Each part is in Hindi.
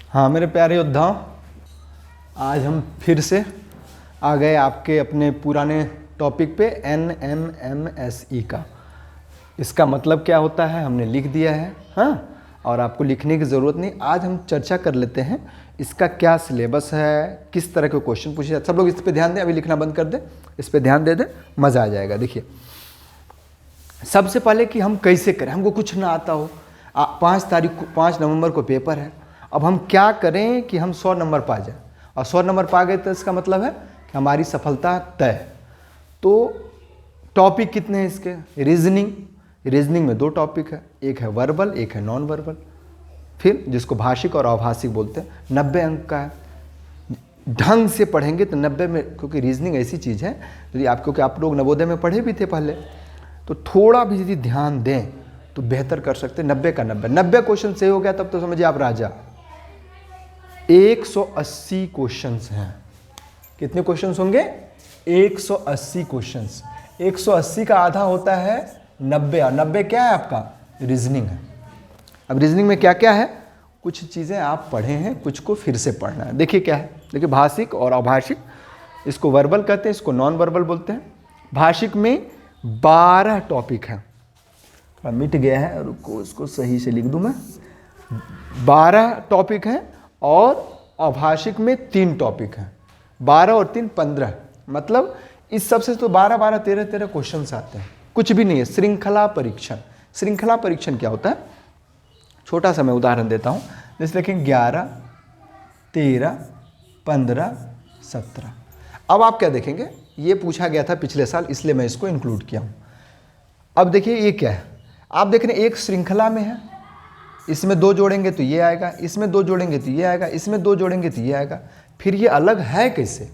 हाँ मेरे प्यारे योद्धाओं, आज हम फिर से आ गए आपके अपने पुराने टॉपिक पे NMMSE का। इसका मतलब क्या होता है हमने लिख दिया है, हाँ, और आपको लिखने की ज़रूरत नहीं। आज हम चर्चा कर लेते हैं इसका क्या सिलेबस है, किस तरह के क्वेश्चन पूछे जाते। सब लोग इस पे ध्यान दें, अभी लिखना बंद कर दें, इस पे ध्यान दे दें, मज़ा आ जाएगा। देखिए, सबसे पहले कि हम कैसे करें, हमको कुछ ना आता हो। 5 नवंबर को पेपर है। अब हम क्या करें कि हम 100 नंबर पा जाए, और 100 नंबर पा गए तो इसका मतलब है कि हमारी सफलता तय। तो टॉपिक कितने हैं इसके? रीजनिंग में 2 टॉपिक है, एक है वर्बल, एक है नॉन वर्बल। फिर जिसको भाषिक और अभाषिक बोलते हैं, 90 अंक का है। ढंग से पढ़ेंगे तो 90 में, क्योंकि रीजनिंग ऐसी चीज़ है यदि क्योंकि आप लोग नवोदय में पढ़े भी थे पहले, तो थोड़ा भी यदि ध्यान दें तो बेहतर कर सकते हैं। 90 का 90 क्वेश्चन सही हो गया तब तो समझिए आप राजा। 180 क्वेश्चंस हैं। कितने क्वेश्चंस होंगे? 180 क्वेश्चंस। 180 का आधा होता है 90, और 90 क्या है आपका? रीजनिंग है। अब रीजनिंग में क्या क्या है? कुछ चीज़ें आप पढ़े हैं, कुछ को फिर से पढ़ना है। देखिए क्या है, देखिए भाषिक और अभाषिक, इसको वर्बल कहते हैं, इसको नॉन वर्बल बोलते हैं। भाषिक में 12 टॉपिक हैं। थोड़ा मिट गया है, रुको इसको सही से लिख दूं मैं। 12 टॉपिक हैं, और अभाषिक में 3 टॉपिक हैं। 12 और 3 15, मतलब इस सबसे तो 12 12 13 13 क्वेश्चन आते हैं। कुछ भी नहीं है। श्रृंखला परीक्षण। श्रृंखला परीक्षण क्या होता है? छोटा सा मैं उदाहरण देता हूँ। जैसे देखें 11, 13, 15, 17। अब आप क्या देखेंगे, ये पूछा गया था पिछले साल, इसलिए मैं इसको इंक्लूड किया हूँ। अब देखिए ये क्या है, आप देख रहे हैं एक श्रृंखला में है, इसमें 2 जोड़ेंगे तो ये आएगा, इसमें 2 जोड़ेंगे तो ये आएगा, इसमें 2 जोड़ेंगे तो ये आएगा। फिर ये अलग है कैसे?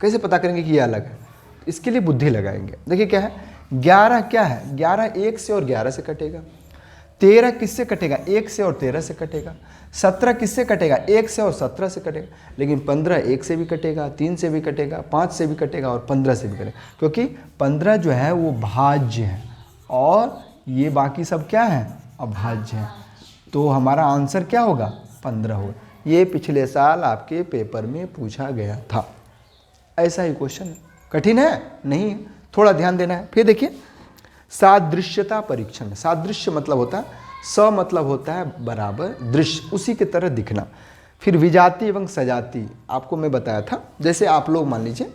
कैसे पता करेंगे कि ये अलग है? इसके लिए बुद्धि लगाएंगे। देखिए क्या है, 11 क्या है? 11 1 से और 11 से कटेगा। 13 किससे कटेगा? 1 से और 13 से कटेगा। 17 किससे कटेगा? 1 से और 17 से कटेगा। लेकिन 15 1 से भी कटेगा, 3 से भी कटेगा, 5 से भी कटेगा, और 15 से भी कटेगा, क्योंकि 15 जो है वो भाज्य है, और ये बाकी सब क्या है? अभाज्य है। तो हमारा आंसर क्या होगा? 15 होगा। ये पिछले साल आपके पेपर में पूछा गया था। ऐसा ही क्वेश्चन है। कठिन है? नहीं है, थोड़ा ध्यान देना है। फिर देखिए सादृश्यता परीक्षण। सादृश्य मतलब होता है, स मतलब होता है बराबर, दृश्य उसी की तरह दिखना। फिर विजाति एवं सजाति, आपको मैं बताया था। जैसे आप लोग मान लीजिए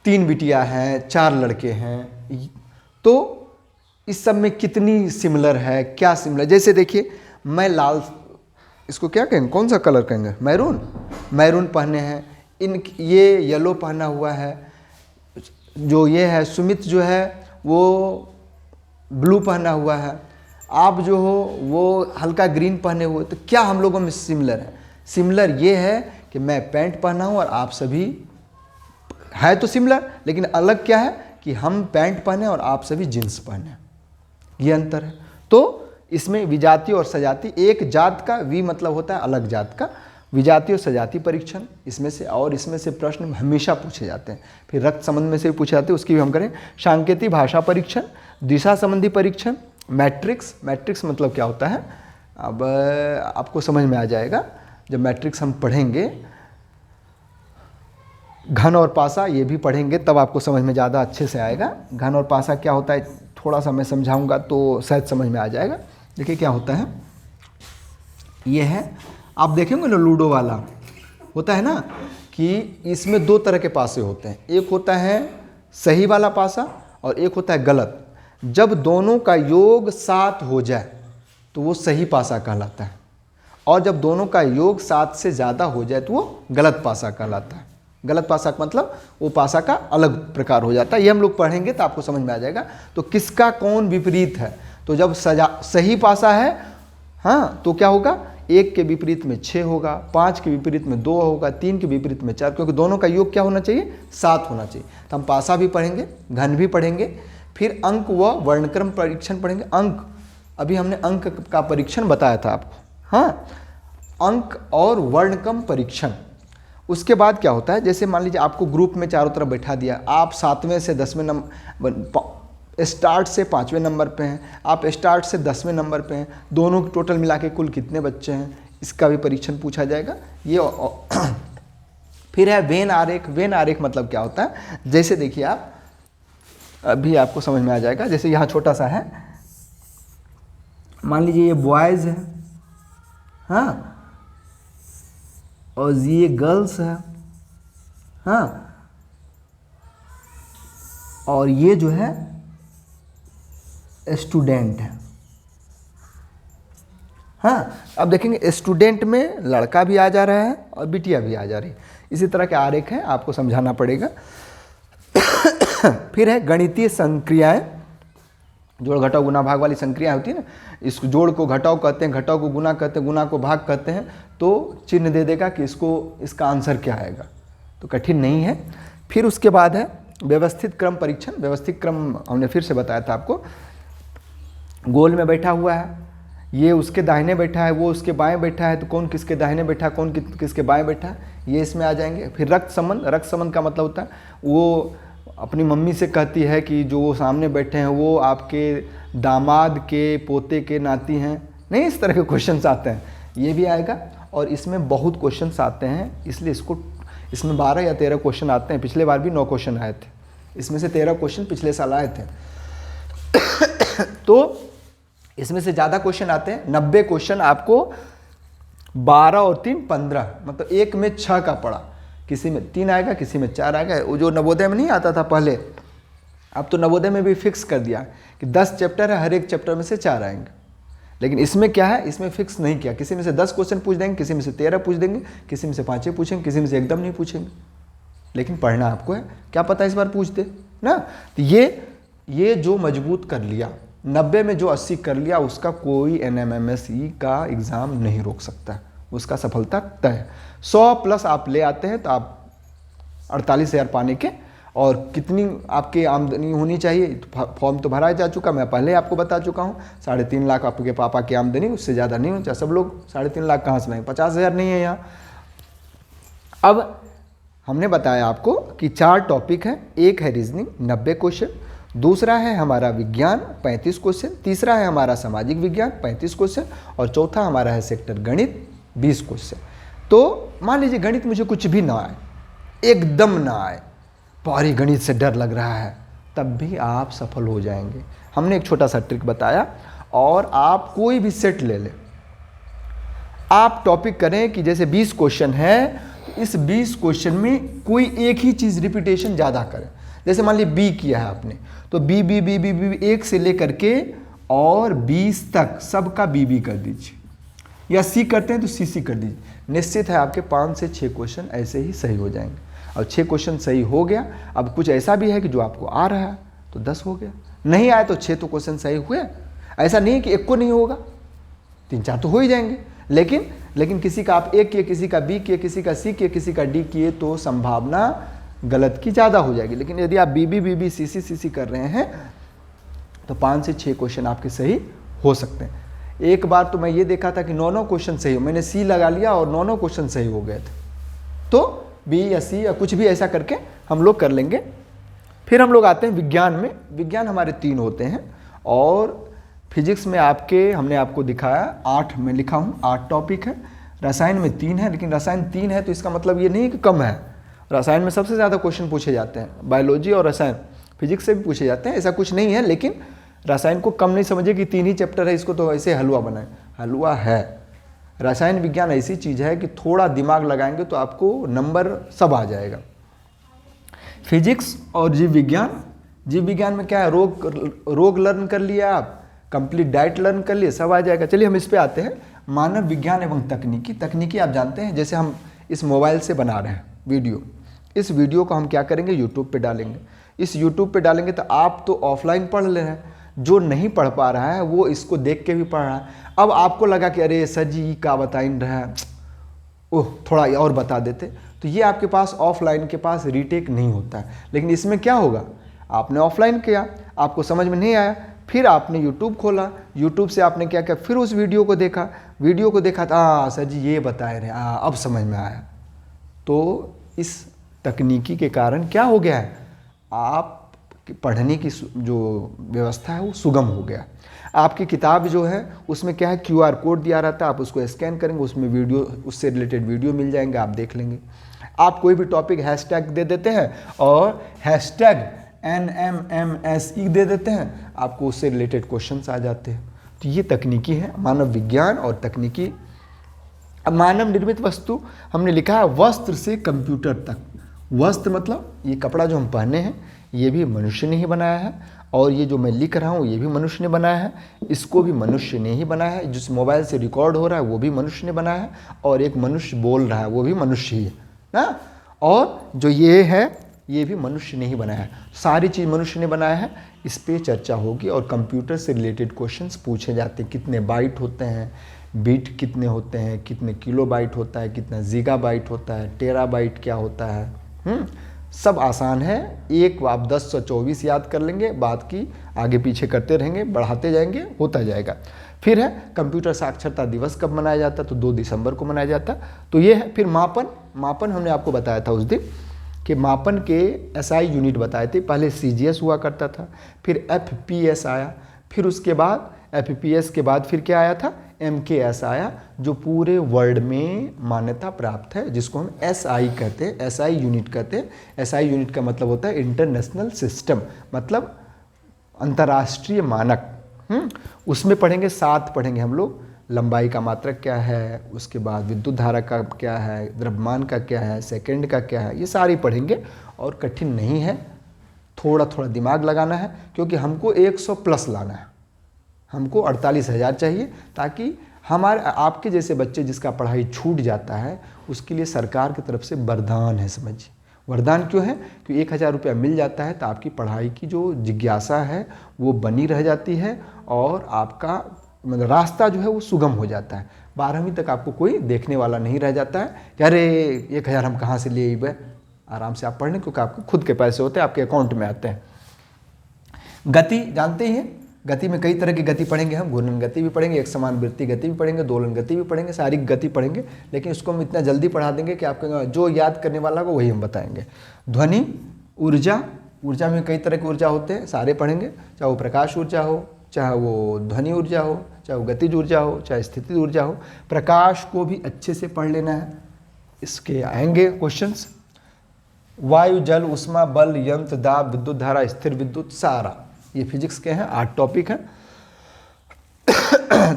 3 बिटिया हैं, 4 लड़के हैं, तो इस सब में कितनी सिमिलर है, क्या सिमिलर? जैसे देखिए मैं लाल, इसको क्या कहेंगे, कौन सा कलर कहेंगे? मैरून पहने हैं, ये येलो पहना हुआ है। जो ये है सुमित जो है वो ब्लू पहना हुआ है, आप जो हो वो हल्का ग्रीन पहने हुए। तो क्या हम लोगों में सिमिलर है? सिमिलर ये है कि मैं पैंट पहना हूँ और आप सभी है तो सिमिलर, लेकिन अलग क्या है कि हम पैंट पहने और आप सभी जींस पहने, ये अंतर है। तो इसमें विजाति और सजाति, एक जात का वी मतलब होता है अलग जात का, विजाति और सजाति परीक्षण इसमें से, और इसमें से प्रश्न हमेशा पूछे जाते हैं। फिर रक्त संबंध में से भी पूछे जाते हैं, उसकी भी हम करें। सांकेतिक भाषा परीक्षण, दिशा संबंधी परीक्षण, मैट्रिक्स मतलब क्या होता है, अब आपको समझ में आ जाएगा जब मैट्रिक्स हम पढ़ेंगे। घन और पासा ये भी पढ़ेंगे, तब आपको समझ में ज़्यादा अच्छे से आएगा। घन और पासा क्या होता है थोड़ा सा मैं समझाऊंगा तो शायद समझ में आ जाएगा। देखिए क्या होता है, ये है, आप देखेंगे ना लूडो वाला होता है ना, कि इसमें 2 तरह के पासे होते हैं। एक होता है सही वाला पासा और एक होता है गलत। जब दोनों का योग 7 हो जाए तो वो सही पासा कहलाता है, और जब दोनों का योग 7 से ज़्यादा हो जाए तो वो गलत पासा कहलाता है। गलत पासा का मतलब वो पासा का अलग प्रकार हो जाता है। ये हम लोग पढ़ेंगे तो आपको समझ में आ जाएगा। तो किसका कौन विपरीत है? तो जब सही पासा है, हाँ, तो क्या होगा, 1 के विपरीत में 6 होगा, 5 के विपरीत में 2 होगा, 3 के विपरीत में 4, क्योंकि दोनों का योग क्या होना चाहिए? 7 होना चाहिए। तो हम पासा भी पढ़ेंगे, घन भी पढ़ेंगे, फिर अंक व वर्णक्रम परीक्षण पढ़ेंगे। अंक, अभी हमने अंक का परीक्षण बताया था आपको, हाँ, अंक और वर्णक्रम परीक्षण। उसके बाद क्या होता है, जैसे मान लीजिए आपको ग्रुप में चारों तरफ बैठा दिया, आप 7वें से 10वें नंबर स्टार्ट से 5वें नंबर पे हैं, आप स्टार्ट से 10वें नंबर पे हैं, दोनों टोटल मिला के कुल कितने बच्चे हैं, इसका भी परीक्षण पूछा जाएगा। ये फिर है वेन आरेख। वेन आरेख मतलब क्या होता है, जैसे देखिए आप, अभी आपको समझ में आ जाएगा। जैसे यहाँ छोटा सा है, मान लीजिए ये बॉयज़ है, हाँ, और ये गर्ल्स है, हाँ, और ये जो है स्टूडेंट है, हाँ। अब देखेंगे स्टूडेंट में लड़का भी आ जा रहा है और बिटिया भी आ जा रही है। इसी तरह के आरेख हैं, आपको समझाना पड़ेगा। फिर है गणितीय संक्रियाएं, जोड़ घटाव गुना भाग वाली संक्रिया होती है ना, इस जोड़ को घटाव कहते हैं, घटाव को गुना कहते हैं, गुना को भाग कहते हैं। तो चिन्ह दे देगा कि इसका आंसर क्या आएगा, तो कठिन नहीं है। फिर उसके बाद है व्यवस्थित क्रम परीक्षण। व्यवस्थित क्रम हमने फिर से बताया था आपको, गोल में बैठा हुआ है, ये उसके दाहिने बैठा है, वो उसके बाएं बैठा है, तो कौन किसके दाहिने बैठा है, कौन किसके बाएं बैठा है, ये इसमें आ जाएंगे। फिर रक्त संबंध। रक्त संबंध का मतलब होता है वो अपनी मम्मी से कहती है कि जो वो सामने बैठे हैं वो आपके दामाद के पोते के नाती हैं, नहीं, इस तरह के क्वेश्चंस आते हैं, ये भी आएगा। और इसमें बहुत क्वेश्चंस आते हैं, इसलिए इसमें 12 या 13 क्वेश्चन आते हैं। पिछले बार भी 9 क्वेश्चन आए थे, इसमें से 13 क्वेश्चन पिछले साल आए थे। तो इसमें से ज़्यादा क्वेश्चन आते हैं, 90 क्वेश्चन आपको 12 और 3 15, मतलब एक में 6 का पड़ा, किसी में 3 आएगा, किसी में 4 आएगा। वो जो नवोदय में नहीं आता था पहले, अब तो नवोदय में भी फिक्स कर दिया कि 10 चैप्टर है, हर एक चैप्टर में से 4 आएंगे। लेकिन इसमें क्या है, इसमें फिक्स नहीं किया, किसी में से 10 क्वेश्चन पूछ देंगे, किसी में से 13 पूछ देंगे, किसी में से 5 पूछेंगे, किसी में से एकदम नहीं पूछेंगे। लेकिन पढ़ना आपको है, क्या पता इस बार पूछ दे ना। तो ये जो मजबूत कर लिया, 90 में जो 80 कर लिया, उसका कोई NMMSE का एग्ज़ाम नहीं रोक सकता, उसका सफलता तय है। 100 प्लस आप ले आते हैं तो आप 48,000 पाने के, और कितनी आपकी आमदनी होनी चाहिए, फॉर्म तो भरा जा चुका, मैं पहले आपको बता चुका हूँ, 3.5 लाख आपके पापा की आमदनी, उससे ज़्यादा नहीं होना चाहिए। सब लोग 3.5 लाख कहाँ से लाएंगे, 50,000 नहीं है यहाँ। अब हमने बताया आपको कि 4 टॉपिक हैं, एक है रीजनिंग 90 क्वेश्चन, दूसरा है हमारा विज्ञान 35 क्वेश्चन, तीसरा है हमारा सामाजिक विज्ञान 35 क्वेश्चन, और चौथा हमारा है सेक्टर गणित 20 क्वेश्चन। तो मान लीजिए गणित मुझे कुछ भी ना आए, एकदम ना आए, भारी गणित से डर लग रहा है, तब भी आप सफल हो जाएंगे। हमने एक छोटा सा ट्रिक बताया, और आप कोई भी सेट ले लें, आप टॉपिक करें कि जैसे 20 क्वेश्चन है, इस 20 क्वेश्चन में कोई एक ही चीज़ रिपीटेशन ज़्यादा करें। जैसे मान लीजिए बी किया है आपने, तो बी 1 से लेकर के और 20 तक सबका बी कर दीजिए, या सी करते हैं तो सी कर दीजिए। निश्चित है आपके 5 से 6 क्वेश्चन ऐसे ही सही हो जाएंगे। और 6 क्वेश्चन सही हो गया, अब कुछ ऐसा भी है कि जो आपको आ रहा है तो 10 हो गया, नहीं आए तो 6 तो क्वेश्चन सही हुए। ऐसा नहीं है कि एक को नहीं होगा, 3-4 तो हो ही जाएंगे। लेकिन किसी का आप A किए, किसी का B किए, किसी का C किए, किसी का D किए, तो संभावना गलत की ज़्यादा हो जाएगी। लेकिन यदि आप BB CC कर रहे हैं तो 5 से 6 क्वेश्चन आपके सही हो सकते हैं। एक बार तो मैं ये देखा था कि 9 क्वेश्चन सही हो, मैंने C लगा लिया और 9 क्वेश्चन सही हो गए थे। तो B या C या कुछ भी ऐसा करके हम लोग कर लेंगे। फिर हम लोग आते हैं विज्ञान में। विज्ञान हमारे 3 होते हैं, और फिजिक्स में हमने आपको दिखाया 8 में लिखा हूँ, 8 टॉपिक है। रसायन में 3 है, लेकिन रसायन 3 है तो इसका मतलब ये नहीं कि कम है। रसायन में सबसे ज़्यादा क्वेश्चन पूछे जाते हैं, बायोलॉजी और रसायन, फिजिक्स से भी पूछे जाते हैं, ऐसा कुछ नहीं है। लेकिन रसायन को कम नहीं समझिए कि 3 ही चैप्टर है, इसको तो ऐसे हलवा बनाए, हलवा है। रसायन विज्ञान ऐसी चीज़ है कि थोड़ा दिमाग लगाएंगे तो आपको नंबर सब आ जाएगा। फिजिक्स और जीव विज्ञान में क्या है, रोग लर्न कर लिया आप, कंप्लीट डाइट लर्न कर लिए, सब आ जाएगा। चलिए हम इस पे आते हैं, मानव विज्ञान एवं तकनीकी आप जानते हैं, जैसे हम इस मोबाइल से बना रहे हैं वीडियो, इस वीडियो को हम क्या करेंगे, यूट्यूब पे डालेंगे। इस यूट्यूब पे डालेंगे तो आप तो ऑफलाइन पढ़ ले रहे हैं, जो नहीं पढ़ पा रहा है वो इसको देख के भी पढ़ रहा है। अब आपको लगा कि अरे सर जी क्या बता रहा है, ओह थोड़ा और बता देते, तो ये आपके पास ऑफलाइन के पास रीटेक नहीं होता है। लेकिन इसमें क्या होगा, आपने ऑफलाइन किया, आपको समझ में नहीं आया, फिर आपने यूट्यूब खोला, यूट्यूब से आपने क्या किया, फिर उस वीडियो को देखा तो सर जी ये बताए रहे, अब समझ में आया। तो इस तकनीकी के कारण क्या हो गया है, आप कि पढ़ने की जो व्यवस्था है वो सुगम हो गया। आपकी किताब जो है उसमें क्या है, QR कोड दिया रहता है, आप उसको स्कैन करेंगे, उसमें वीडियो, उससे रिलेटेड वीडियो मिल जाएंगे, आप देख लेंगे। आप कोई भी टॉपिक हैशटैग दे देते हैं और हैशटैग NMMSE दे देते हैं, आपको उससे रिलेटेड क्वेश्चंस आ जाते हैं। तो ये तकनीकी है, मानव विज्ञान और तकनीकी। अब मानव निर्मित वस्तु हमने लिखा है वस्त्र से कंप्यूटर तक। वस्त्र मतलब ये कपड़ा जो हम पहने हैं ये भी मनुष्य ने ही बनाया है, और ये जो मैं लिख रहा हूँ ये भी मनुष्य ने बनाया है, इसको भी मनुष्य ने ही बनाया है, जिस मोबाइल से रिकॉर्ड हो रहा है वो भी मनुष्य ने बनाया है, और एक मनुष्य बोल रहा है वो भी मनुष्य ही है ना, और जो ये है ये भी मनुष्य ने ही बनाया है। सारी चीज़ मनुष्य ने बनाया है। इस पे चर्चा होगी और कंप्यूटर से रिलेटेड क्वेश्चंस पूछे जाते हैं। कितने बाइट होते हैं, बीट कितने होते हैं, कितने किलो बाइट होता है, कितना जीगा बाइट होता है, टेरा बाइट क्या होता है, सब आसान है। एक आप 1024 याद कर लेंगे, बात की आगे पीछे करते रहेंगे, बढ़ाते जाएंगे, होता जाएगा। फिर है कंप्यूटर साक्षरता दिवस कब मनाया जाता है, तो 2 दिसंबर को मनाया जाता है। तो ये है। फिर मापन हमने आपको बताया था उस दिन कि मापन के SI यूनिट बताए थे। पहले CGS हुआ करता था, फिर FPS आया, फिर उसके बाद FPS के बाद फिर क्या आया था, MKS आया, जो पूरे वर्ल्ड में मान्यता प्राप्त है, जिसको हम SI कहते हैं, SI यूनिट कहते हैं। SI यूनिट का मतलब होता है इंटरनेशनल सिस्टम, मतलब अंतर्राष्ट्रीय मानक। उसमें पढ़ेंगे 7 पढ़ेंगे हम लोग। लंबाई का मात्रक क्या है, उसके बाद विद्युत धारा का क्या है, द्रव्यमान का क्या है, सेकंड का क्या है, ये सारी पढ़ेंगे। और कठिन नहीं है, थोड़ा थोड़ा दिमाग लगाना है, क्योंकि हमको 100 प्लस लाना है। हमको 48,000 चाहिए, ताकि हमारे आपके जैसे बच्चे जिसका पढ़ाई छूट जाता है उसके लिए सरकार की तरफ से वरदान है। समझिए वरदान क्यों है, कि 1,000 रुपया मिल जाता है तो आपकी पढ़ाई की जो जिज्ञासा है वो बनी रह जाती है, और आपका मतलब रास्ता जो है वो सुगम हो जाता है। 12वीं तक आपको कोई देखने वाला नहीं रह जाता है कि अरे 1,000 हम कहाँ से ले आए। आराम से आप पढ़ लें, क्योंकि आपके खुद के पैसे होते हैं, आपके अकाउंट में आते हैं। गति जानते ही हैं, गति में कई तरह की गति पढ़ेंगे हम। घूर्णन गति भी पढ़ेंगे, एक समान वृत्ति गति भी पढ़ेंगे, दोलन गति भी पढ़ेंगे, सारी गति पढ़ेंगे। लेकिन इसको हम इतना जल्दी पढ़ा देंगे कि आपके जो याद करने वाला को वही हम बताएंगे। ध्वनि ऊर्जा, ऊर्जा में कई तरह की ऊर्जा होते हैं, सारे पढ़ेंगे। चाहे वो प्रकाश ऊर्जा हो, चाहे वो ध्वनि ऊर्जा हो, चाहे वो गतिज ऊर्जा हो, चाहे स्थितिज ऊर्जा हो। प्रकाश को भी अच्छे से पढ़ लेना है, इसके आएंगे क्वेश्चंस। वायु, जल, उष्मा, बल, यंत्र, दाब, विद्युत धारा, स्थिर विद्युत, सारा ये फिजिक्स के हैं। 8 टॉपिक हैं।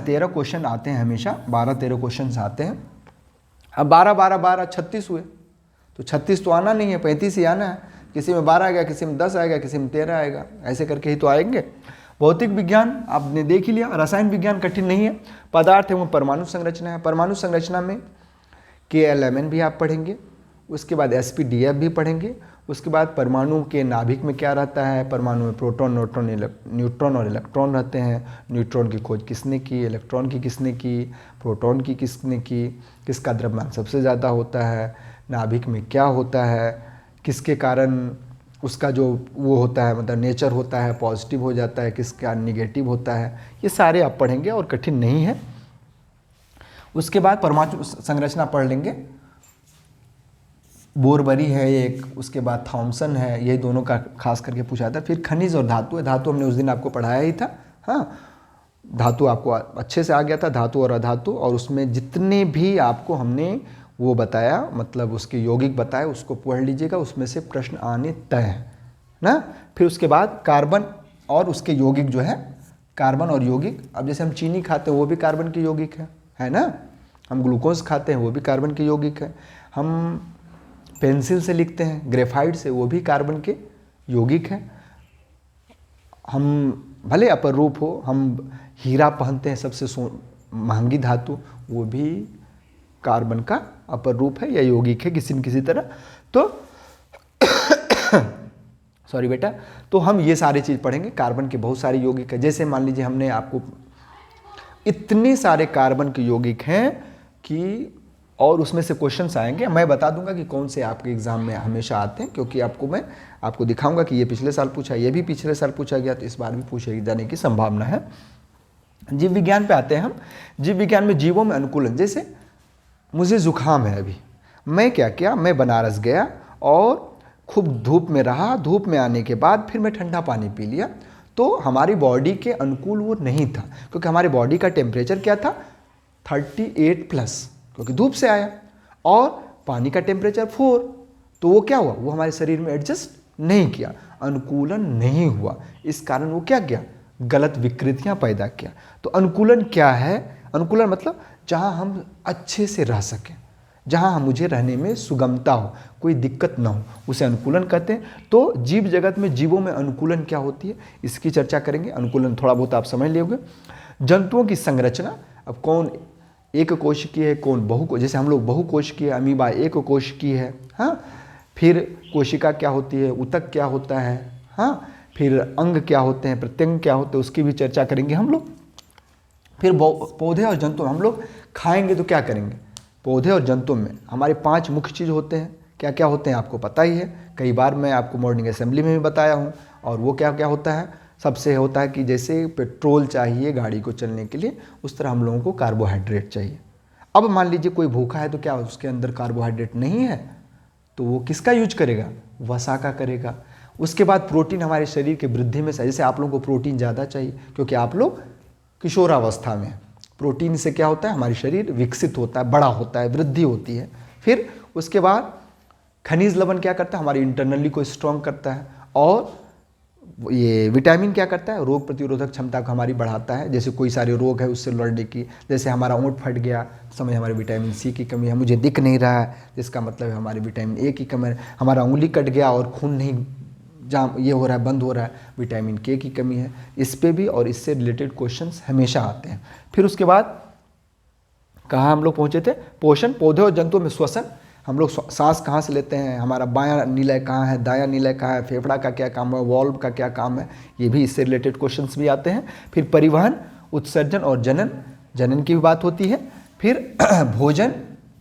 13 क्वेश्चन आते हैं हमेशा, 12-13 क्वेश्चन आते हैं। अब 12-12-12 36 हुए, तो 36 तो आना नहीं है, 35 ही आना है। किसी में 12 आएगा, किसी में 10 आएगा, किसी में 13 आएगा, ऐसे करके ही तो आएंगे। भौतिक विज्ञान आपने देख ही लिया। रसायन विज्ञान कठिन नहीं है। पदार्थ एवं परमाणु संरचना है। परमाणु संरचना में KLMN भी आप पढ़ेंगे, उसके बाद SPDF भी पढ़ेंगे। उसके बाद परमाणु के नाभिक में क्या रहता है, परमाणु में प्रोटॉन, न्यूट्रॉन और इलेक्ट्रॉन रहते हैं। न्यूट्रॉन की खोज किसने की, इलेक्ट्रॉन की किसने की, प्रोटॉन की किसने की, किसका द्रव्यमान सबसे ज़्यादा होता है, नाभिक में क्या होता है, किसके कारण उसका जो वो होता है मतलब नेचर होता है पॉजिटिव हो जाता है, किसका निगेटिव होता है, ये सारे आप पढ़ेंगे और कठिन नहीं है। उसके बाद परमाणु संरचना पढ़ लेंगे। बोरबरी है एक, उसके बाद थॉमसन है, ये दोनों का खास करके पूछा था। फिर खनिज और धातु है। धातु हमने उस दिन आपको पढ़ाया ही था। हाँ, धातु आपको अच्छे से आ गया था, धातु और अधातु। और उसमें जितने भी आपको हमने वो बताया, मतलब उसके यौगिक बताए, उसको पढ़ लीजिएगा, उसमें से प्रश्न आने तय है ना। फिर उसके बाद कार्बन और उसके यौगिक जो है, कार्बन और यौगिक। अब जैसे हम चीनी खाते हैं वो भी कार्बन के यौगिक है ना। हम ग्लूकोज खाते हैं वो भी कार्बन के यौगिक है। हम पेंसिल से लिखते हैं, ग्रेफाइट से, वो भी कार्बन के यौगिक हैं। हम भले अपर रूप हो, हम हीरा पहनते हैं, सबसे महंगी धातु, वो भी कार्बन का अपर रूप है या यौगिक है किसी न किसी तरह। तो सॉरी बेटा, तो हम ये सारी चीज़ पढ़ेंगे। कार्बन के बहुत सारे यौगिक है। जैसे मान लीजिए हमने आपको इतने सारे कार्बन के यौगिक हैं कि, और उसमें से क्वेश्चंस आएंगे। मैं बता दूंगा कि कौन से आपके एग्जाम में हमेशा आते हैं, क्योंकि मैं आपको दिखाऊंगा कि ये पिछले साल पूछा, ये भी पिछले साल पूछा गया, तो इस बार भी पूछे जाने की संभावना है। जीव विज्ञान पे आते हैं हम। जीव विज्ञान में जीवों में अनुकूलन, जैसे मुझे जुकाम है अभी, मैं क्या किया, मैं बनारस गया और खूब धूप में रहा, धूप में आने के बाद फिर मैं ठंडा पानी पी लिया, तो हमारी बॉडी के अनुकूल वो नहीं था, क्योंकि हमारी बॉडी का टेम्परेचर क्या था 38+, क्योंकि धूप से आया, और पानी का टेम्परेचर 4, तो वो क्या हुआ, वो हमारे शरीर में एडजस्ट नहीं किया, अनुकूलन नहीं हुआ। इस कारण वो क्या किया, गलत विकृतियां पैदा किया। तो अनुकूलन क्या है, अनुकूलन मतलब जहां हम अच्छे से रह सकें, जहां मुझे रहने में सुगमता हो, कोई दिक्कत ना हो, उसे अनुकूलन कहते हैं। तो जीव जगत में, जीवों में अनुकूलन क्या होती है, इसकी चर्चा करेंगे। अनुकूलन थोड़ा बहुत आप समझ लोगे। जंतुओं की संरचना, अब कौन एक कोशिकीय है, कौन बहुकोश, जैसे हम लोग बहुकोशिकीय, अमीबा एक कोशिकीय है, हाँ। फिर कोशिका क्या होती है, ऊतक क्या होता है, हाँ। फिर अंग क्या होते हैं, प्रत्यंग क्या होते हैं, उसकी भी चर्चा करेंगे हम लोग। फिर पौधे और जंतु हम लोग खाएंगे तो क्या करेंगे, पौधे और जंतु में हमारे 5 मुख्य चीज़ होते हैं। क्या क्या होते हैं आपको पता ही है, कई बार मैं आपको मॉर्निंग असेंबली में भी बताया हूँ। और वो क्या क्या होता है, सबसे होता है कि जैसे पेट्रोल चाहिए गाड़ी को चलने के लिए, उस तरह हम लोगों को कार्बोहाइड्रेट चाहिए। अब मान लीजिए कोई भूखा है, तो क्या उसके अंदर कार्बोहाइड्रेट नहीं है, तो वो किसका यूज करेगा, वसा का करेगा। उसके बाद प्रोटीन हमारे शरीर के वृद्धि में, जैसे आप लोगों को प्रोटीन ज़्यादा चाहिए क्योंकि आप लोग किशोरावस्था में, प्रोटीन से क्या होता है, हमारी शरीर विकसित होता है, बड़ा होता है, वृद्धि होती है। फिर उसके बाद खनिज लवण क्या करता है, हमारी इंटरनली को स्ट्रॉन्ग करता है। और ये विटामिन क्या करता है, रोग प्रतिरोधक क्षमता को हमारी बढ़ाता है, जैसे कोई सारे रोग है उससे लड़ने की। जैसे हमारा ओंठ फट गया, समझ हमारे विटामिन सी की कमी है, मुझे दिख नहीं रहा है, जिसका मतलब है हमारे विटामिन ए की कमी है। हमारा उंगली कट गया और खून नहीं जाम ये हो रहा है, बंद हो रहा है, विटामिन के की कमी है। इस पे भी और इससे रिलेटेड क्वेश्चंस हमेशा आते हैं। फिर उसके बाद कहाँ हम लोग पहुँचे थे, पोषण, पौधे और जंतुओं में श्वसन, हम लोग सांस कहाँ से लेते हैं, हमारा बायां निलय कहाँ है, दायां निलय कहाँ है, फेफड़ा का क्या काम है, वॉल्व का क्या काम है, ये भी इससे रिलेटेड क्वेश्चंस भी आते हैं। फिर परिवहन, उत्सर्जन और जनन, जनन की भी बात होती है। फिर भोजन,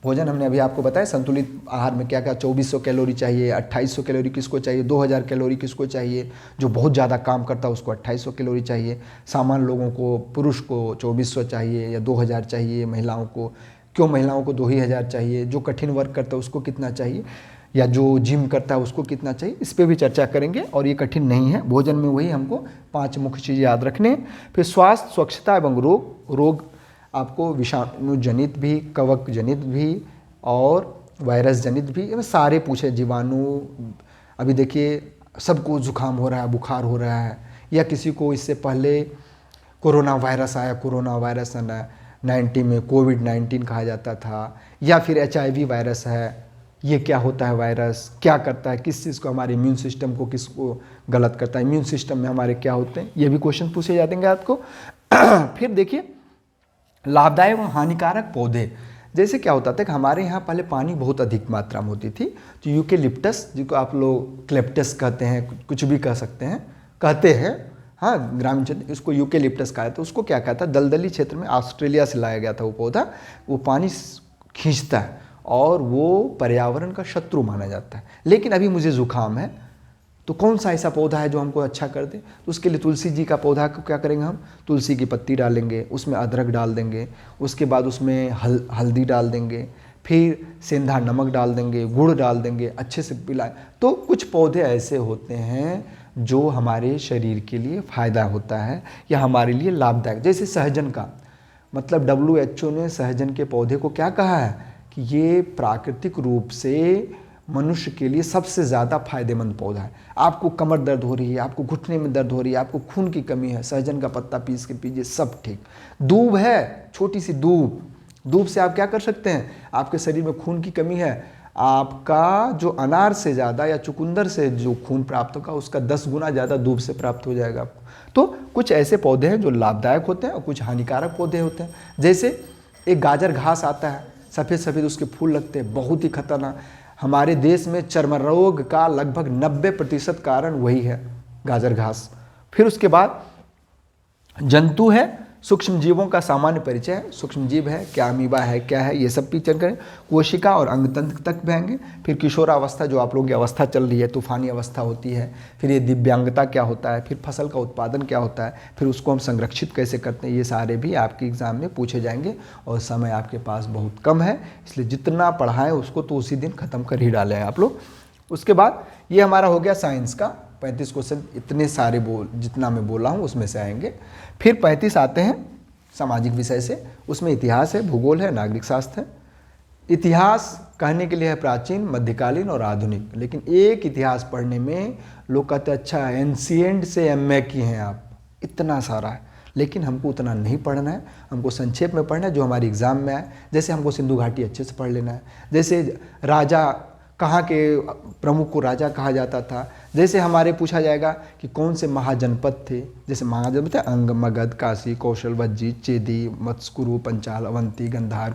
भोजन हमने अभी आपको बताया, संतुलित आहार में क्या क्या, 2400 कैलोरी चाहिए, 2800 कैलोरी किसको चाहिए, 2000 कैलोरी किसको चाहिए, जो बहुत ज़्यादा काम करता है उसको 2800 कैलोरी चाहिए, सामान्य लोगों को, पुरुष को 2400 चाहिए या 2000 चाहिए, महिलाओं को क्यों, महिलाओं को 2000 चाहिए, जो कठिन वर्क करता है उसको कितना चाहिए, या जो जिम करता है उसको कितना चाहिए, इस पर भी चर्चा करेंगे। और ये कठिन नहीं है, भोजन में वही हमको 5 मुख्य चीज़ याद रखने हैं। फिर स्वास्थ्य, स्वच्छता एवं रोग, रोग आपको विषाणु जनित भी, कवक जनित भी और वायरस जनित भी, ये सारे पूछे, जीवाणु। अभी देखिए सबको जुकाम हो रहा है, बुखार हो रहा है, या किसी को इससे पहले कोरोना वायरस आया, कोरोना वायरस 90 में कोविड-19 कहा जाता था, या फिर HIV वायरस है, ये क्या होता है वायरस, क्या करता है, किस चीज़ को, हमारे इम्यून सिस्टम को किसको गलत करता है, इम्यून सिस्टम में हमारे क्या होते हैं, ये भी क्वेश्चन पूछे जाते आपको। फिर देखिए लाभदायक और हानिकारक पौधे, जैसे क्या होता था कि हमारे यहाँ पहले पानी बहुत अधिक मात्रा में होती थी, तो यूकेलिप्टस, जिसको आप लोग क्लेप्टस कहते हैं, कुछ भी कह सकते हैं, कहते हैं, हाँ, ग्रामीण क्षेत्र इसको यूकेलिप्टस कहा था। उसको क्या कहता है, दलदली क्षेत्र में ऑस्ट्रेलिया से लाया गया था वो पौधा, वो पानी खींचता है और वो पर्यावरण का शत्रु माना जाता है। लेकिन अभी मुझे जुकाम है, तो कौन सा ऐसा पौधा है जो हमको अच्छा कर दे, तो उसके लिए तुलसी जी का पौधा को क्या करेंगे हम, तुलसी की पत्ती डालेंगे, उसमें अदरक डाल देंगे, उसके बाद उसमें हल्दी डाल देंगे, फिर सेंधा नमक डाल देंगे, गुड़ डाल देंगे, अच्छे से पिलाएं। तो कुछ पौधे ऐसे होते हैं जो हमारे शरीर के लिए फ़ायदा होता है या हमारे लिए लाभदायक, जैसे सहजन का, मतलब WHO ने सहजन के पौधे को क्या कहा है कि ये प्राकृतिक रूप से मनुष्य के लिए सबसे ज़्यादा फायदेमंद पौधा है। आपको कमर दर्द हो रही है, आपको घुटने में दर्द हो रही है, आपको खून की कमी है, सहजन का पत्ता पीस के पीजिए, सब ठीक। दूब है, छोटी सी दूब, दूब से आप क्या कर सकते हैं, आपके शरीर में खून की कमी है, आपका जो अनार से ज़्यादा या चुकंदर से जो खून प्राप्त होगा उसका 10 गुना ज़्यादा दूब से प्राप्त हो जाएगा आपको। तो कुछ ऐसे पौधे हैं जो लाभदायक होते हैं और कुछ हानिकारक पौधे होते हैं। जैसे एक गाजर घास आता है, सफ़ेद सफ़ेद उसके फूल लगते हैं, बहुत ही खतरनाक। हमारे देश में चर्म रोग का लगभग 90% कारण वही है, गाजर घास। फिर उसके बाद जंतु है, सूक्ष्म जीवों का सामान्य परिचय है, सूक्ष्म जीव है क्या, अमीबा है क्या है, ये सब पिक्चर करें। कोशिका और अंगतंत्र तक बहेंगे। फिर किशोरावस्था, जो आप लोगों की अवस्था चल रही है, तूफानी अवस्था होती है। फिर ये दिव्यांगता क्या होता है, फिर फसल का उत्पादन क्या होता है, फिर उसको हम संरक्षित कैसे करते हैं, ये सारे भी आपके एग्जाम में पूछे जाएंगे। और समय आपके पास बहुत कम है, इसलिए जितना पढ़ाएं उसको तो उसी दिन ख़त्म कर ही डालें आप लोग। उसके बाद ये हमारा हो गया साइंस का 35 क्वेश्चन, इतने सारे जितना मैं बोला हूँ उसमें से आएंगे। फिर 35 आते हैं सामाजिक विषय से, उसमें इतिहास है, भूगोल है, नागरिक शास्त्र है। इतिहास कहने के लिए है प्राचीन, मध्यकालीन और आधुनिक, लेकिन एक इतिहास पढ़ने में लोग कहते हैं अच्छा एंशिएंट से एमए किए हैं आप, इतना सारा है, लेकिन हमको उतना नहीं पढ़ना है, हमको संक्षेप में पढ़ना है जो हमारे एग्जाम में आए। जैसे हमको सिंधु घाटी अच्छे से पढ़ लेना है, जैसे राजा कहाँ के प्रमुख को राजा कहा जाता था, जैसे हमारे पूछा जाएगा कि कौन से महाजनपद थे, जैसे महाजनपद थे अंग, मगध, काशी, कौशल, वज्जी, चेदी, मत्स्कुरु, पंचाल, अवंती, गंधार,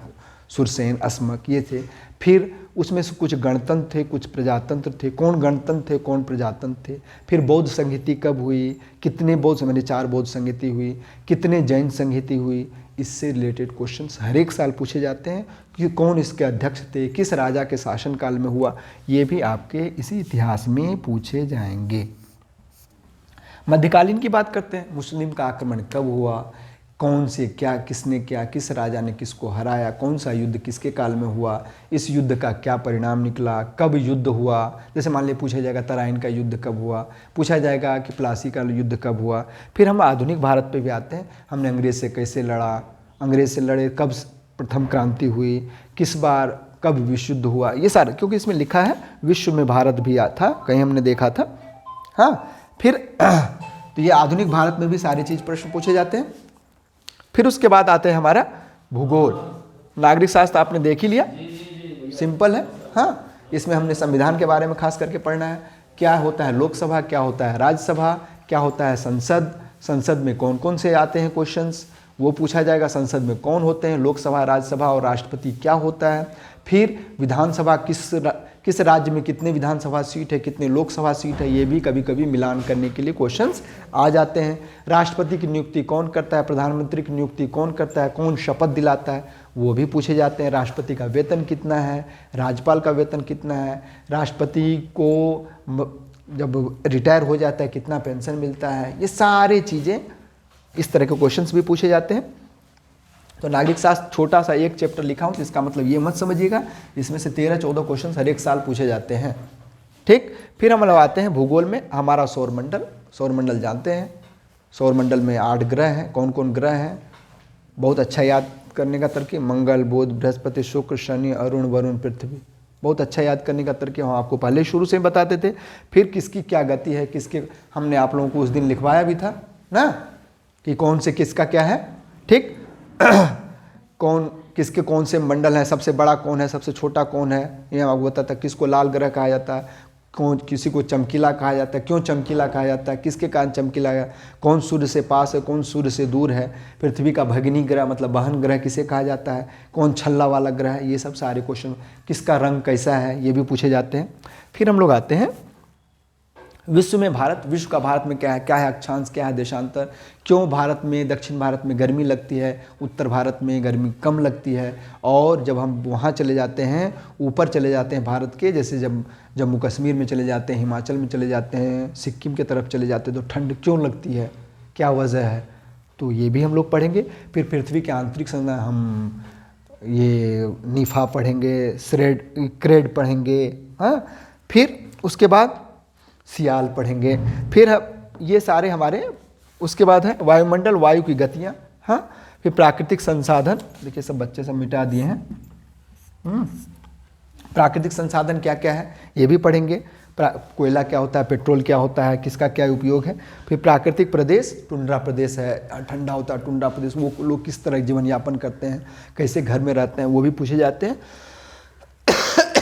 सुरसेन, अस्मक, ये थे। फिर उसमें से कुछ गणतंत्र थे, कुछ प्रजातंत्र थे, कौन गणतंत्र थे कौन प्रजातंत्र थे। फिर बौद्ध संहिता कब हुई, कितने बौद्ध, मैंने 4 बौद्ध संहिता हुई, कितने जैन संहिता हुई, इससे रिलेटेड क्वेश्चंस हर एक साल पूछे जाते हैं कि कौन इसके अध्यक्ष थे, किस राजा के शासनकाल में हुआ, ये भी आपके इसी इतिहास में पूछे जाएंगे। मध्यकालीन की बात करते हैं, मुस्लिम का आक्रमण कब हुआ, कौन से क्या, किसने क्या, किस राजा ने किसको हराया, कौन सा युद्ध किसके काल में हुआ, इस युद्ध का क्या परिणाम निकला, कब युद्ध हुआ। जैसे मान लिया पूछा जाएगा तराइन का युद्ध कब हुआ, पूछा जाएगा कि प्लासी का युद्ध कब हुआ। फिर हम आधुनिक भारत पे भी आते हैं, हमने अंग्रेज़ से कैसे लड़ा, अंग्रेज़ से लड़े, कब प्रथम क्रांति हुई, किस बार कब विश्व युद्ध हुआ, ये सारे, क्योंकि इसमें लिखा है विश्व में भारत भी था, कहीं हमने देखा था। हाँ, फिर तो ये आधुनिक भारत में भी सारी चीज़ प्रश्न पूछे जाते हैं। फिर उसके बाद आते हैं हमारा भूगोल। नागरिक शास्त्र आपने देख ही लिया, सिंपल है। हाँ, इसमें हमने संविधान के बारे में खास करके पढ़ना है, क्या होता है लोकसभा, क्या होता है राज्यसभा, क्या होता है संसद, संसद में कौन कौन से आते हैं क्वेश्चंस, वो पूछा जाएगा। संसद में कौन होते हैं, लोकसभा, राज्यसभा और राष्ट्रपति क्या होता है। फिर विधानसभा किस राज्य में कितने विधानसभा सीट है, कितने लोकसभा सीट है, ये भी कभी कभी मिलान करने के लिए क्वेश्चंस आ जाते हैं। राष्ट्रपति की नियुक्ति कौन करता है, प्रधानमंत्री की नियुक्ति कौन करता है, कौन शपथ दिलाता है, वो भी पूछे जाते हैं। राष्ट्रपति का वेतन कितना है, राज्यपाल का वेतन कितना है, राष्ट्रपति को जब रिटायर हो जाता है कितना पेंशन मिलता है, ये सारी चीज़ें, इस तरह के क्वेश्चंस भी पूछे जाते हैं। तो नागरिक शास्त्र छोटा सा एक चैप्टर लिखा हूँ, तो इसका मतलब ये मत समझिएगा इसमें से 13-14 क्वेश्चन हर एक साल पूछे जाते हैं। ठीक, फिर हम लोग आते हैं भूगोल में, हमारा सौरमंडल। सौरमंडल जानते हैं, सौरमंडल में 8 ग्रह हैं, कौन कौन ग्रह हैं, बहुत अच्छा याद करने का तरकीब, मंगल, बुध, बृहस्पति, शुक्र, शनि, अरुण, वरुण, पृथ्वी, बहुत अच्छा याद करने का तरकीब हम आपको पहले शुरू से बताते थे। फिर किसकी क्या गति है, किसके, हमने आप लोगों को उस दिन लिखवाया भी था ना कि कौन से किसका क्या है। ठीक, कौन किसके कौन से मंडल हैं, सबसे बड़ा कौन है, सबसे छोटा कौन है, ये आपको बताता है। किसको लाल ग्रह कहा जाता है, कौन, किसी को चमकीला कहा जाता है, क्यों चमकीला कहा जाता है, किसके कारण चमकीला है, कौन सूर्य से पास है, कौन सूर्य से दूर है, पृथ्वी का भगिनी ग्रह मतलब बहन ग्रह किसे कहा जाता है, कौन छल्ला वाला ग्रह है, ये सब सारे क्वेश्चन, किसका रंग कैसा है, ये भी पूछे जाते हैं। फिर हम लोग आते हैं विश्व में भारत, विश्व का भारत में क्या है अक्षांश, क्या है देशांतर, क्यों भारत में, दक्षिण भारत में गर्मी लगती है, उत्तर भारत में गर्मी कम लगती है। और जब हम वहाँ चले जाते हैं, ऊपर चले जाते हैं भारत के, जैसे जब जम्मू कश्मीर में चले जाते हैं, हिमाचल में चले जाते हैं, सिक्किम के तरफ चले जाते हैं, तो ठंड क्यों लगती है, क्या वजह है, तो ये भी हम लोग पढ़ेंगे। फिर पृथ्वी के आंतरिक संरचना, हम ये नीफा पढ़ेंगे, क्रेड पढ़ेंगे। हाँ, फिर उसके बाद सियाल पढ़ेंगे। फिर ये सारे हमारे, उसके बाद है वायुमंडल, वायु की गतियाँ। हाँ, फिर प्राकृतिक संसाधन, देखिए सब बच्चे सब मिटा दिए हैं। प्राकृतिक संसाधन क्या क्या है ये भी पढ़ेंगे। कोयला क्या होता है, पेट्रोल क्या होता है, किसका क्या उपयोग है। फिर प्राकृतिक प्रदेश, टुंड्रा प्रदेश है, ठंडा होता है टुंड्रा प्रदेश, वो लोग किस तरह जीवन यापन करते हैं, कैसे घर में रहते हैं, वो भी पूछे जाते हैं।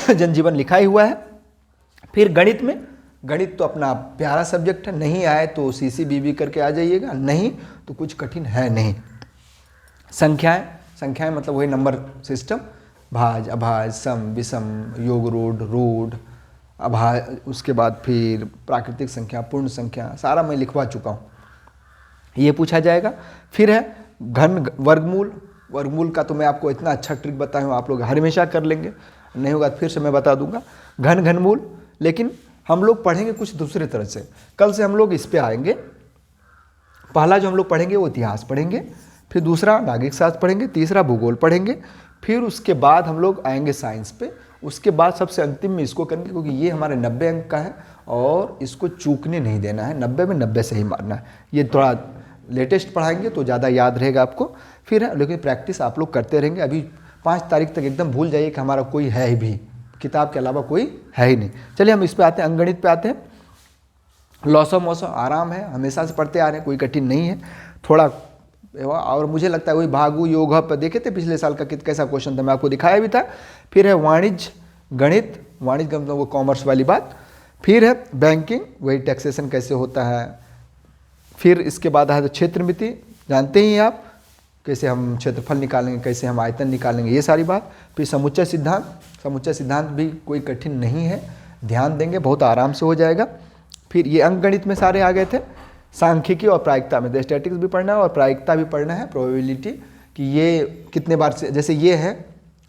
जनजीवन लिखा ही हुआ है। फिर गणित में, गणित तो अपना प्यारा सब्जेक्ट है, नहीं आए तो CCBB करके आ जाइएगा, नहीं तो कुछ कठिन है नहीं। संख्याएं, संख्याएं मतलब वही नंबर सिस्टम, भाज, अभाज, सम, विषम, योग, रोड, अभाज, उसके बाद फिर प्राकृतिक संख्या, पूर्ण संख्या, सारा मैं लिखवा चुका हूँ, ये पूछा जाएगा। फिर है घन वर्गमूल, वर्गमूल का तो मैं आपको इतना अच्छा ट्रिक बताया हूँ, आप लोग हमेशा कर लेंगे, नहीं होगा फिर से मैं बता दूंगा। घनमूल, लेकिन हम लोग पढ़ेंगे कुछ दूसरे तरह से। कल से हम लोग इस पे आएंगे। पहला जो हम लोग पढ़ेंगे वो इतिहास पढ़ेंगे, फिर दूसरा नागरिक शास्त्र पढ़ेंगे, तीसरा भूगोल पढ़ेंगे, फिर उसके बाद हम लोग आएंगे साइंस पे, उसके बाद सबसे अंतिम में इसको करेंगे, क्योंकि ये हमारे 90 अंक का है और इसको चूकने नहीं देना है, 90 में 90 से ही मारना है। ये थोड़ा लेटेस्ट पढ़ाएंगे तो ज़्यादा याद रहेगा आपको। फिर है, लेकिन प्रैक्टिस आप लोग करते रहेंगे। अभी 5 तारीख तक एकदम भूल जाइए कि हमारा कोई है ही भी, किताब के अलावा कोई है ही नहीं। चलिए हम इस पे आते हैं, अंकगणित पे आते हैं। लौसम मौसम आराम है, हमेशा से पढ़ते आ रहे हैं, कोई कठिन नहीं है थोड़ा। और मुझे लगता है वही भागु योग पर देखे थे पिछले साल का कैसा क्वेश्चन था, मैं आपको दिखाया भी था। फिर है वाणिज्य गणित, वाणिज्य गणित वो कॉमर्स वाली बात। फिर है बैंकिंग, वही टैक्सेशन कैसे होता है। फिर इसके बाद है तो क्षेत्र मिति, जानते ही आप कैसे हम क्षेत्रफल निकालेंगे, कैसे हम आयतन निकालेंगे, ये सारी बात। फिर समुच्चय सिद्धांत, समुच्चय सिद्धांत भी कोई कठिन नहीं है, ध्यान देंगे बहुत आराम से हो जाएगा। फिर ये अंकगणित में सारे आ गए थे। सांख्यिकी और प्रायिकता में स्टैटिक्स भी पढ़ना है और प्रायिकता भी पढ़ना है, प्रोबेबिलिटी कि ये कितने बार से, जैसे ये है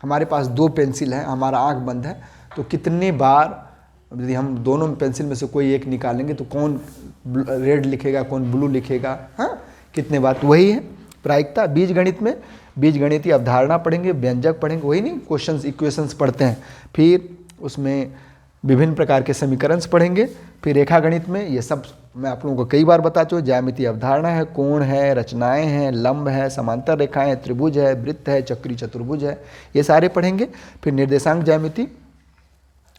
हमारे पास 2 पेंसिल है, हमारा आँख बंद है, तो कितने बार यदि हम दोनों पेंसिल में से कोई एक निकालेंगे तो कौन रेड लिखेगा कौन ब्लू लिखेगा, हाँ कितने बार, तो वही है प्रायिकता। बीज गणित में बीज गणितीय अवधारणा पढ़ेंगे, व्यंजक पढ़ेंगे, वही नहीं क्वेश्चंस इक्वेशंस पढ़ते हैं। फिर उसमें विभिन्न प्रकार के समीकरण पढ़ेंगे। फिर रेखा गणित में ये सब मैं आप लोगों को कई बार बता चुका, ज्यामितीय अवधारणा है, कोण है, रचनाएं हैं, लंब है, समांतर रेखाएं, त्रिभुज है, वृत्त है, चक्री चतुर्भुज है, ये सारे पढ़ेंगे। फिर निर्देशांक ज्यामिति,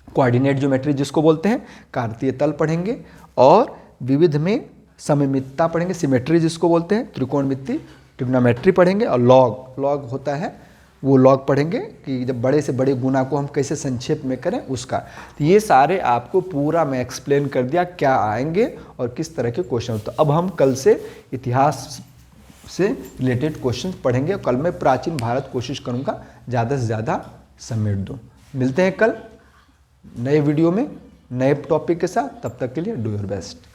कोऑर्डिनेट ज्योमेट्री जिसको बोलते हैं, कार्तीय तल पढ़ेंगे और विविध में सममितता पढ़ेंगे, सिमेट्री जिसको बोलते हैं, त्रिकोणमिति, ट्रिग्नोमेट्री पढ़ेंगे और लॉग, लॉग होता है वो लॉग पढ़ेंगे कि जब बड़े से बड़े गुना को हम कैसे संक्षेप में करें उसका। तो ये सारे आपको पूरा मैं एक्सप्लेन कर दिया क्या आएंगे और किस तरह के क्वेश्चन। तो अब हम कल से इतिहास से रिलेटेड क्वेश्चन पढ़ेंगे। कल मैं प्राचीन भारत कोशिश करूँगा ज़्यादा से ज़्यादा समेट दूँ। मिलते हैं कल नए वीडियो में नए टॉपिक के साथ, तब तक के लिए डू योर बेस्ट।